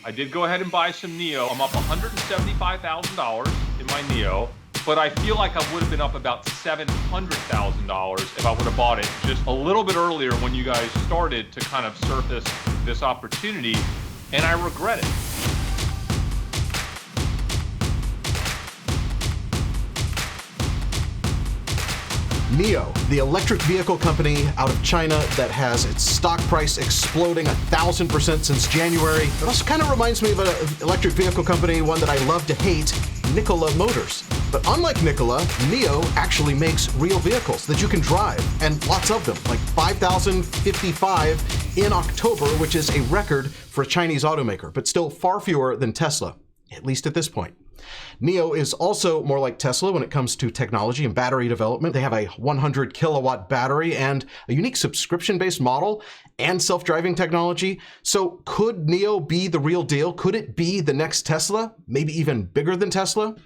I did go ahead and buy some NIO. I'm up $175,000 in my NIO, but I feel like I would have been up about $700,000 if I would have bought it just a little bit earlier when you guys started to kind of surface this opportunity, and I regret it. NIO, the electric vehicle company out of China that has its stock price exploding 1,000% since January. It also kind of reminds me of an electric vehicle company, one that I love to hate, Nikola Motors. But unlike Nikola, NIO actually makes real vehicles that you can drive, and lots of them, like 5,055 in October, which is a record for a Chinese automaker, but still far fewer than Tesla, at least at this point. NIO is also more like Tesla when it comes to technology and battery development. They have a 100 kilowatt battery and a unique subscription-based model and self-driving technology. So could NIO be the real deal? Could it be the next Tesla? Maybe even bigger than Tesla?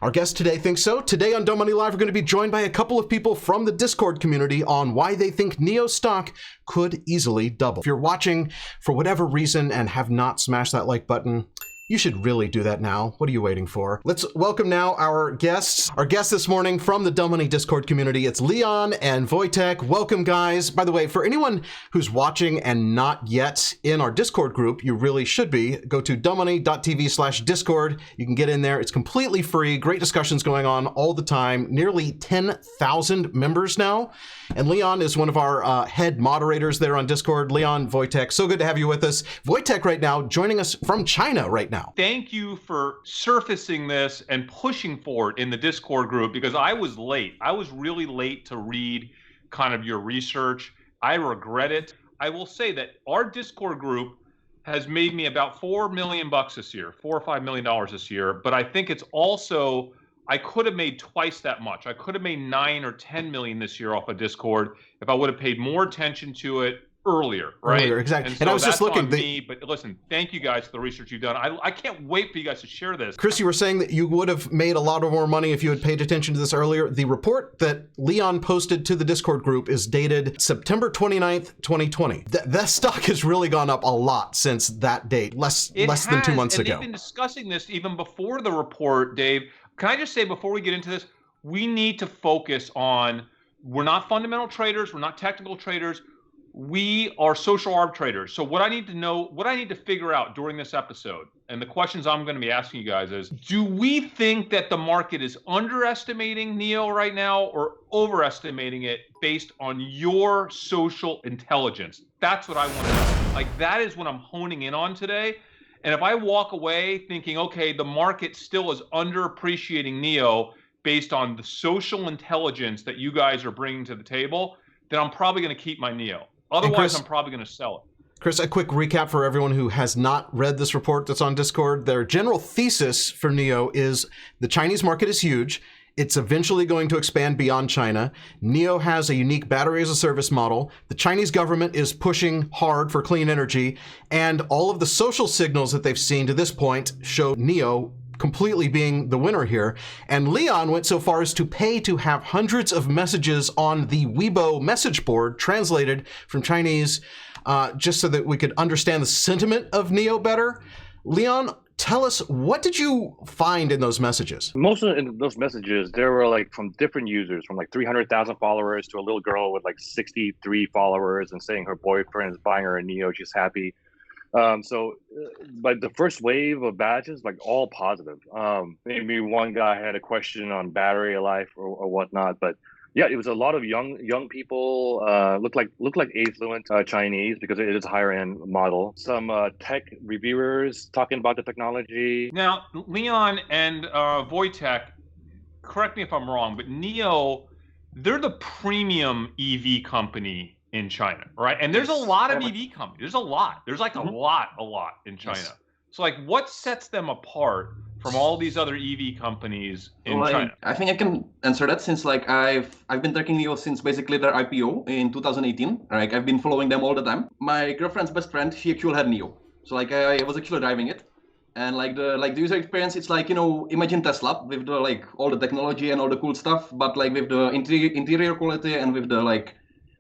Our guest today thinks so. Today on Dumb Money Live, we're going to be joined by a couple of people from the Discord community on why they think NIO stock could easily double. If you're watching for whatever reason and have not smashed that like button, you should really do that now. What are you waiting for? Let's welcome now our guests. Our guests this morning from the Dumb Money Discord community, it's Leon and Wojtek. Welcome, guys. By the way, for anyone who's watching and not yet in our Discord group, you really should be. Go to dumbmoney.tv/Discord. You can get in there. It's completely free. Great discussions going on all the time. Nearly 10,000 members now. And Leon is one of our head moderators there on Discord. Leon, Wojtek, so good to have you with us. Wojtek right now joining us from China right now. Thank you for surfacing this and pushing for it in the Discord group, because I was late. I was really late to read kind of your research. I regret it. I will say that our Discord group has made me about $4 million this year, $4 or $5 million this year. But I think it's also, I could have made twice that much. I could have made 9 or 10 million this year off of Discord if I would have paid more attention to it earlier, right? Earlier, exactly. And I was just looking. On me, but listen, thank you guys for the research you've done. I can't wait for you guys to share this. Chris, you were saying that you would have made a lot more money if you had paid attention to this earlier. The report that Leon posted to the Discord group is dated September 29th, 2020. That stock has really gone up a lot since that date, less than 2 months ago. They've been discussing this even before the report, Dave. Can I just say before we get into this, we need to focus on, we're not fundamental traders, we're not technical traders, we are social arb traders. So what I need to know, what I need to figure out during this episode, and the questions I'm going to be asking you guys is, do we think that the market is underestimating NIO right now or overestimating it based on your social intelligence? That's what I want to know. Like, that is what I'm honing in on today. And if I walk away thinking, okay, the market still is underappreciating NIO based on the social intelligence that you guys are bringing to the table, then I'm probably going to keep my NIO. Otherwise, Chris, I'm probably going to sell it. Chris, a quick recap for everyone who has not read this report that's on Discord. Their general thesis for NIO is the Chinese market is huge. It's eventually going to expand beyond China. NIO has a unique battery as a service model. The Chinese government is pushing hard for clean energy. And all of the social signals that they've seen to this point show NIO completely being the winner here. And Leon went so far as to pay to have hundreds of messages on the Weibo message board translated from Chinese just so that we could understand the sentiment of NIO better. Leon, tell us, what did you find in those messages? Most of those messages, they were like from different users, from like 300,000 followers to a little girl with like 63 followers and saying her boyfriend is buying her a NIO, she's happy. But the first wave of badges, like all positive. Maybe one guy had a question on battery life or whatnot, but yeah, it was a lot of young people. Look like affluent Chinese because it is a higher end model. Some tech reviewers talking about the technology. Now, Leon and Wojtek, correct me if I'm wrong, but NIO, they're the premium EV company in China, right? And there's a lot of EV companies. There's a lot. There's like a lot in China. Yes. So like, what sets them apart from all these other EV companies in China? I think I can answer that, since like I've been tracking NIO since basically their IPO in 2018. Like, I've been following them all the time. My girlfriend's best friend, she actually had NIO. So like I was actually driving it. And like the user experience, it's like, you know, imagine Tesla with the like all the technology and all the cool stuff, but like with the interior quality and with the like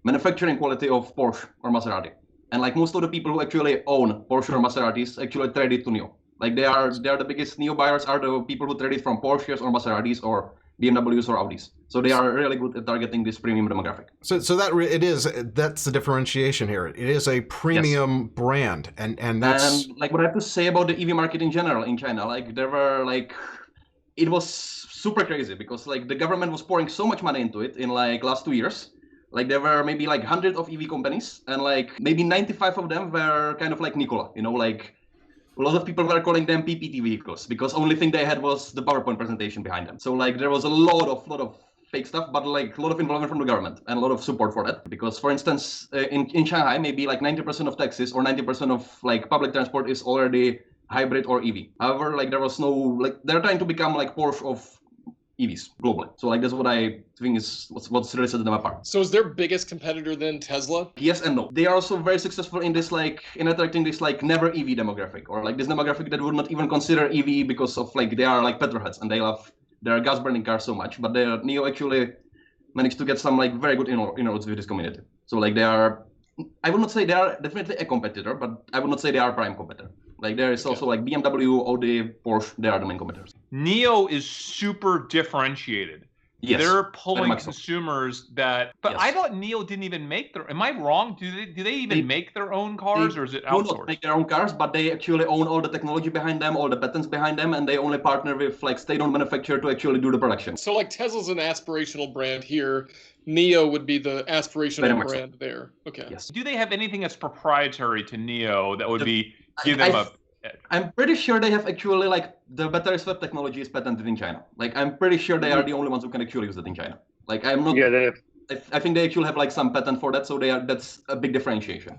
manufacturing quality of Porsche or Maserati. And like most of the people who actually own Porsche or Maseratis actually trade it to NIO. Like they are the biggest NIO buyers are the people who trade it from Porsches or Maseratis or BMWs or Audis. So they are really good at targeting this premium demographic. So that's the differentiation here. It is a premium brand, and that's like what I have to say about the EV market in general in China. Like there were like it was super crazy because like the government was pouring so much money into it in like last 2 years. Like there were maybe like hundreds of EV companies, and like maybe 95 of them were kind of like Nikola, like a lot of people were calling them PPT vehicles because only thing they had was the PowerPoint presentation behind them. So like there was a lot of fake stuff, but like a lot of involvement from the government and a lot of support for that. Because for instance, in Shanghai, maybe like 90% of taxis or 90% of like public transport is already hybrid or EV. However, like there was no, like they're trying to become like Porsche of EVs globally. So like that's what I think is what's really set them apart. So is their biggest competitor then Tesla? Yes and no. They are also very successful in this like in attracting this like never EV demographic, or like this demographic that would not even consider EV because of like they are like petrolheads and they love their gas burning cars so much. But their NIO actually managed to get some like very good inroads with this community. So like they are, I would not say they are definitely a competitor, but I would not say they are a prime competitor. Like there is also like BMW, Audi, Porsche, they are the main competitors. NIO is super differentiated. Yes, they're pulling so. consumers that, but Yes. I thought NIO didn't even make their, am I wrong? Do they even make their own cars or is it outsourced? They do not make their own cars, but they actually own all the technology behind them, all the patents behind them, and they only partner with like state-owned manufacturer to actually do the production. So like Tesla's an aspirational brand here. NIO would be the aspirational brand there. Okay. Yes. Do they have anything that's proprietary to NIO that would be give them a? I'm pretty sure they have actually like the battery swap technology is patented in China. Like I'm pretty sure they are the only ones who can actually use it in China. Like I'm not. Yeah, they have. I think they actually have like some patent for that, so that's a big differentiation.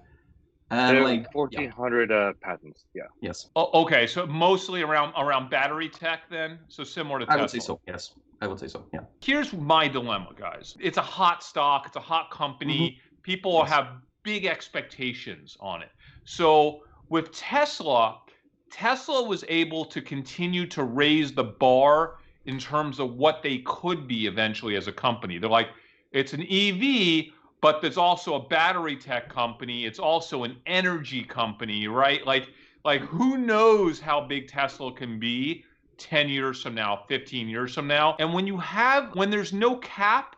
And They have like 1,400 patents. Yeah. Yes. Oh, okay, so mostly around battery tech then, so similar to Tesla. I would say so. Yes, I would say so. Yeah. Here's my dilemma, guys. It's a hot stock. It's a hot company. People have big expectations on it. So with Tesla was able to continue to raise the bar in terms of what they could be eventually as a company. They're like, it's an EV, but there's also a battery tech company. It's also an energy company, right? Like who knows how big Tesla can be 10 years from now, 15 years from now. And when there's no cap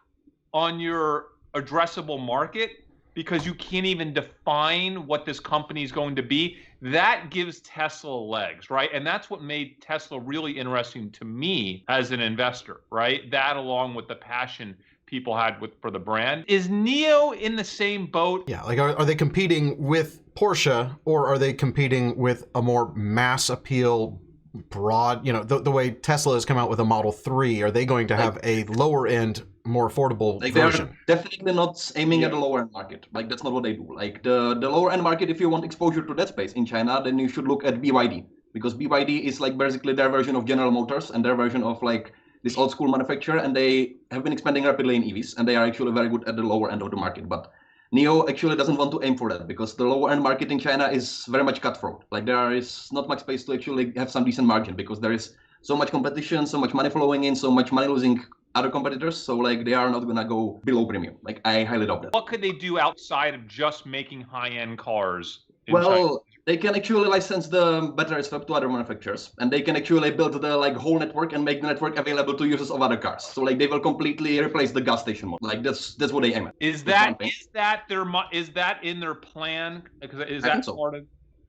on your addressable market, because you can't even define what this company is going to be, that gives Tesla legs, right? And that's what made Tesla really interesting to me as an investor, right? That along with the passion people had for the brand. Is NIO in the same boat? Yeah, like are they competing with Porsche, or are they competing with a more mass appeal, broad, the way Tesla has come out with a Model 3? Are they going to have a lower end, more affordable version? They're definitely not aiming at the lower end market. Like that's not what they do. Like the lower end market, if you want exposure to that space in China, then you should look at BYD, because BYD is like basically their version of General Motors and their version of like this old school manufacturer, and they have been expanding rapidly in EVs, and they are actually very good at the lower end of the market. But NIO actually doesn't want to aim for that, because the lower end market in China is very much cutthroat. Like there is not much space to actually have some decent margin, because there is so much competition, so much money flowing in, so much money losing other competitors. So like they are not gonna go below premium. Like I highly doubt that. What could they do outside of just making high-end cars in Well, China? they can actually license the battery swap to other manufacturers, and they can actually build the like whole network and make the network available to users of other cars. So like they will completely replace the gas station model. Like that's what they aim at. Is that in their plan? Because is that so. part of?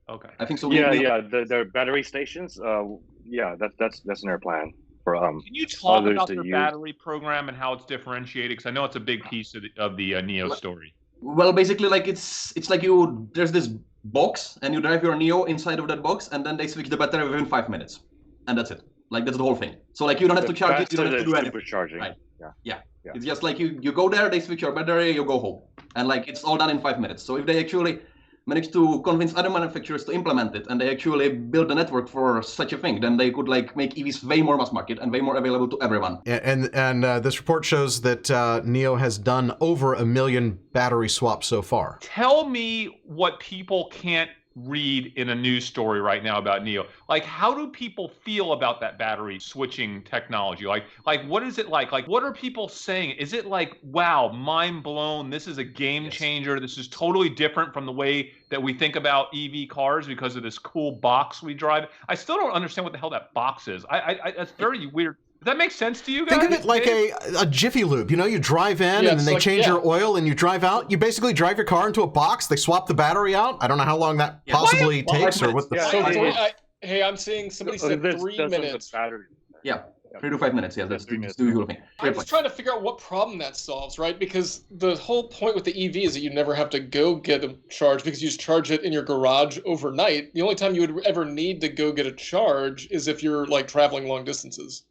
Okay. I think so. Yeah. Their battery stations. Yeah, that's in their plan for Can you talk others about to their use. battery program and how it's differentiated? Because I know it's a big piece of the NIO story. Well, basically, like it's like there's this box, and you drive your NIO inside of that box, and then they switch the battery within 5 minutes, and that's it. Like that's the whole thing. So like you don't have to charge it, you don't have to do anything. Supercharging. Right. Yeah. It's just like you go there, they switch your battery, you go home, and like it's all done in 5 minutes. So if they actually manage to convince other manufacturers to implement it, and they actually build a network for such a thing, then they could like make EVs way more mass market and way more available to everyone. And this report shows that NIO has done over 1 million battery swaps so far. Tell me what people can't read in a news story right now about NIO. Like, how do people feel about that battery switching technology? Like what is it like? Like, what are people saying? Is it like, wow, mind blown, this is a game changer, this is totally different from the way that we think about EV cars because of this cool box we drive? I still don't understand what the hell that box is. That's very weird. Does that make sense to you guys? Think of it like a Jiffy Lube. You know, you drive in and then they change your oil and you drive out. You basically drive your car into a box. They swap the battery out. I don't know how long that possibly takes or what the... Hey, I'm seeing somebody said 3 minutes. Yeah. 3 to 5 minutes, yeah, that's the usual thing. I'm just trying to figure out what problem that solves, right? Because the whole point with the EV is that you never have to go get a charge because you just charge it in your garage overnight. The only time you would ever need to go get a charge is if you're like traveling long distances.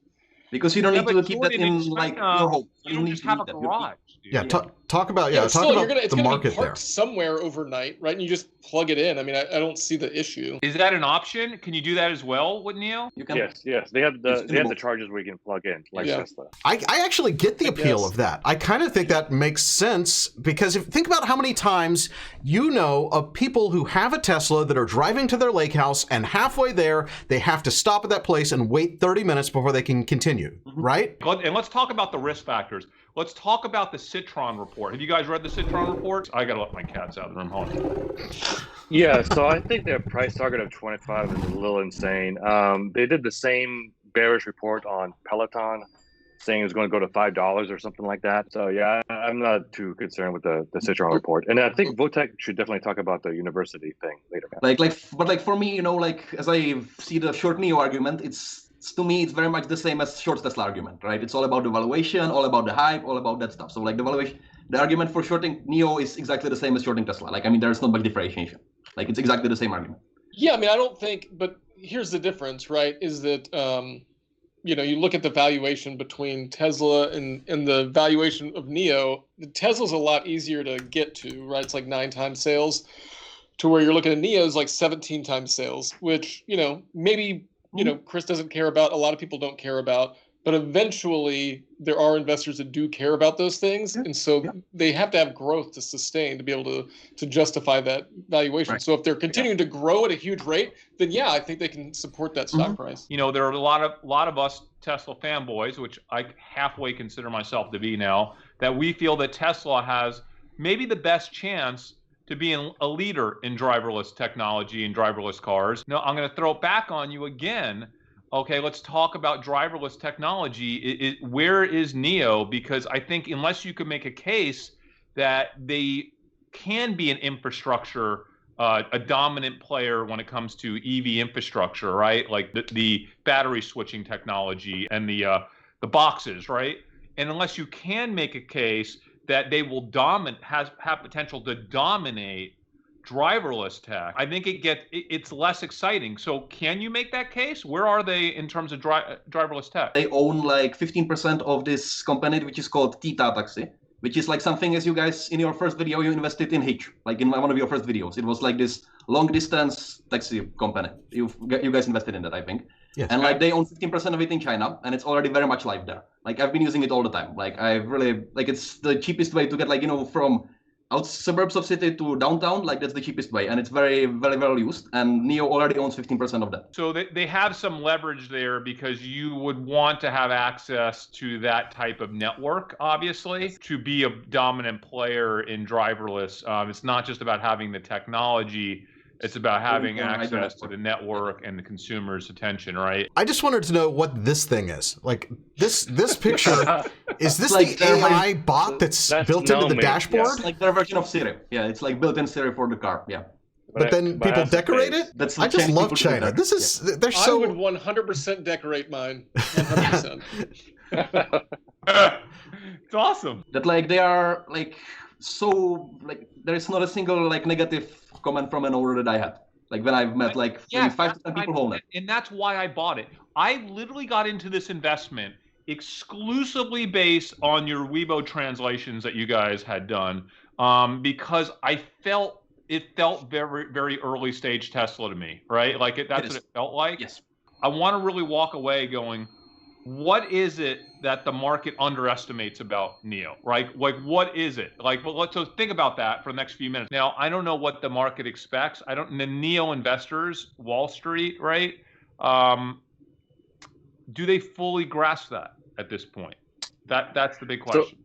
Because you don't need to keep that in like your home. You don't just have a garage. Yeah, talk about it's the market be parked somewhere overnight, right? And you just plug it in. I mean, I don't see the issue. Is that an option? Can you do that as well with NIO? You can. Yes. They have the chargers where you can plug in, like Tesla. I actually get the appeal of that. I kind of think that makes sense because think about how many times you know of people who have a Tesla that are driving to their lake house and halfway there they have to stop at that place and wait 30 minutes before they can continue, right? And let's talk about the risk factors. Let's talk about the Citron report. Have you guys read the Citron report? I gotta let my cats out of the room. Hold on. Yeah, so I think their price target of 25 is a little insane. They did the same bearish report on Peloton, saying it's going to go to $5 or something like that. So yeah, I'm not too concerned with the Citron report. And I think Votech should definitely talk about the university thing later. But for me, you know, like as I see the short NIO argument, to me, it's very much the same as short Tesla argument, right? It's all about the valuation, all about the hype, all about that stuff. So like the argument for shorting NIO is exactly the same as shorting Tesla. Like, I mean, there's no big differentiation. Like, it's exactly the same argument. Yeah, I mean, I don't think, but here's the difference, right? Is that, you know, you look at the valuation between Tesla and the valuation of NIO, Tesla's a lot easier to get to, right? It's like 9 times sales, to where you're looking at NIO is like 17 times sales, which, you know, maybe, you know, Chris doesn't care about, a lot of people don't care about, but eventually there are investors that do care about those things. And so they have to have growth to sustain to be able to justify that valuation. Right. So if they're continuing to grow at a huge rate, then yeah, I think they can support that stock price. You know, there are a lot of us Tesla fanboys, which I halfway consider myself to be now, that we feel that Tesla has maybe the best chance to be a leader in driverless technology and driverless cars. Now, I'm going to throw it back on you again. Okay, let's talk about driverless technology. Where is NIO? Because I think unless you can make a case that they can be an infrastructure, a dominant player when it comes to EV infrastructure, right? Like the battery switching technology and the boxes, right? And unless you can make a case that they will have potential to dominate driverless tech, I think it's less exciting. So can you make that case? Where are they in terms of driverless tech? They own like 15% of this company, which is called Tita Taxi, which is like something, as you guys in your first video, you invested in Hitch, like in one of your first videos. It was like this long distance taxi company. You guys invested in that, I think. Yes. And like they own 15% of it in China, and it's already very much live there. Like I've been using it all the time. Like I really like, it's the cheapest way to get, like, you know, from out suburbs of city to downtown. Like that's the cheapest way, and it's very, very well used. And NIO already owns 15% of that. So they have some leverage there because you would want to have access to that type of network, obviously, to be a dominant player in driverless. It's not just about having the technology. It's about having access to the network and the consumer's attention, right? I just wanted to know what this thing is. Like this picture, is this like the AI bot that's built into the dashboard? It's like their version of Siri. Yeah, it's like built-in Siri for the car. Yeah. But then people decorate it? I just love China. This is, they're so... I would 100% decorate mine. 100%. It's awesome. That like they are like, so like there is not a single like negative comment from an owner that I had. Like when I've met like 5 to 10 people who own it. And that's why I bought it. I literally got into this investment exclusively based on your Weibo translations that you guys had done, because it felt very, very early stage Tesla to me, right? Like that's what it felt like. Yes. I want to really walk away going, what is it that the market underestimates about NIO, right? Like, what is it? Like, well, so think about that for the next few minutes. Now, I don't know what the market expects. The NIO investors, Wall Street, right? Do they fully grasp that at this point? That's the big question.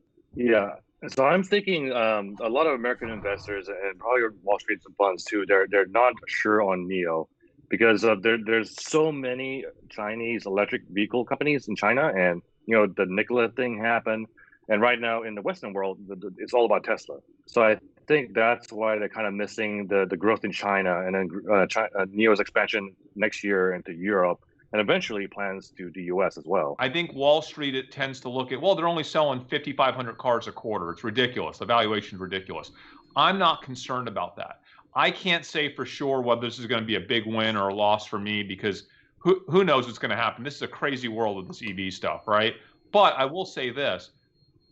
So I'm thinking a lot of American investors and probably Wall Street funds too, they're not sure on NIO because there's so many Chinese electric vehicle companies in China, and the Nikola thing happened, and right now in the Western world it's all about Tesla. So I think that's why they're kind of missing the growth in China, and then NIO's expansion next year into Europe, and eventually plans to the US as well. I think Wall Street, it tends to look at, well, they're only selling 5,500 cars a quarter. It's ridiculous. The valuation is ridiculous. I'm not concerned about that. I can't say for sure whether this is going to be a big win or a loss for me, because who knows what's going to happen. This is a crazy world with this EV stuff, right? But I will say this.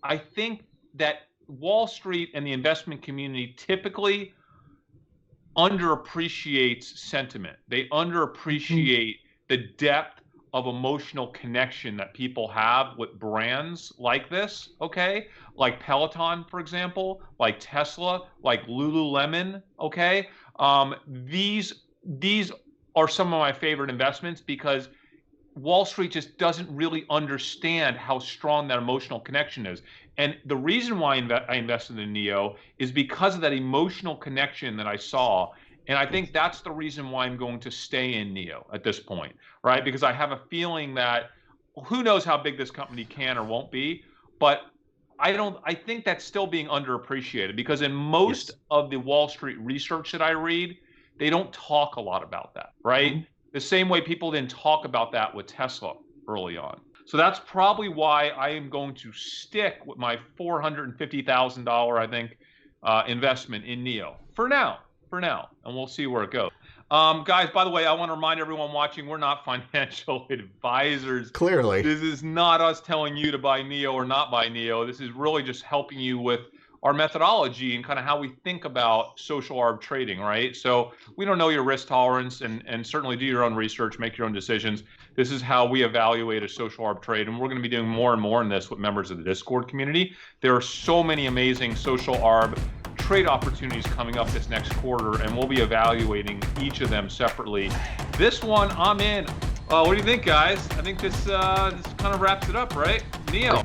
I think that Wall Street and the investment community typically underappreciates sentiment. They underappreciate the depth of emotional connection that people have with brands like this, okay? Like Peloton, for example, like Tesla, like Lululemon, okay? These are some of my favorite investments because Wall Street just doesn't really understand how strong that emotional connection is. And the reason why I invested in NIO is because of that emotional connection that I saw. And I think that's the reason why I'm going to stay in NIO at this point, right? Because I have a feeling that who knows how big this company can or won't be, but I think that's still being underappreciated, because in most of the Wall Street research that I read, they don't talk a lot about that, right? The same way people didn't talk about that with Tesla early on. So that's probably why I am going to stick with my $450,000, I think, investment in NIO for now, and we'll see where it goes. Guys, by the way, I want to remind everyone watching, we're not financial advisors. Clearly. This is not us telling you to buy NIO or not buy NIO. This is really just helping you with our methodology and kind of how we think about social arb trading, right? So we don't know your risk tolerance, and certainly do your own research, make your own decisions. This is how we evaluate a social arb trade, and we're going to be doing more and more in this with members of the Discord community. There are so many amazing social arb trade opportunities coming up this next quarter, and we'll be evaluating each of them separately. This one, I'm in. What do you think, guys? I think this kind of wraps it up, right? NIO.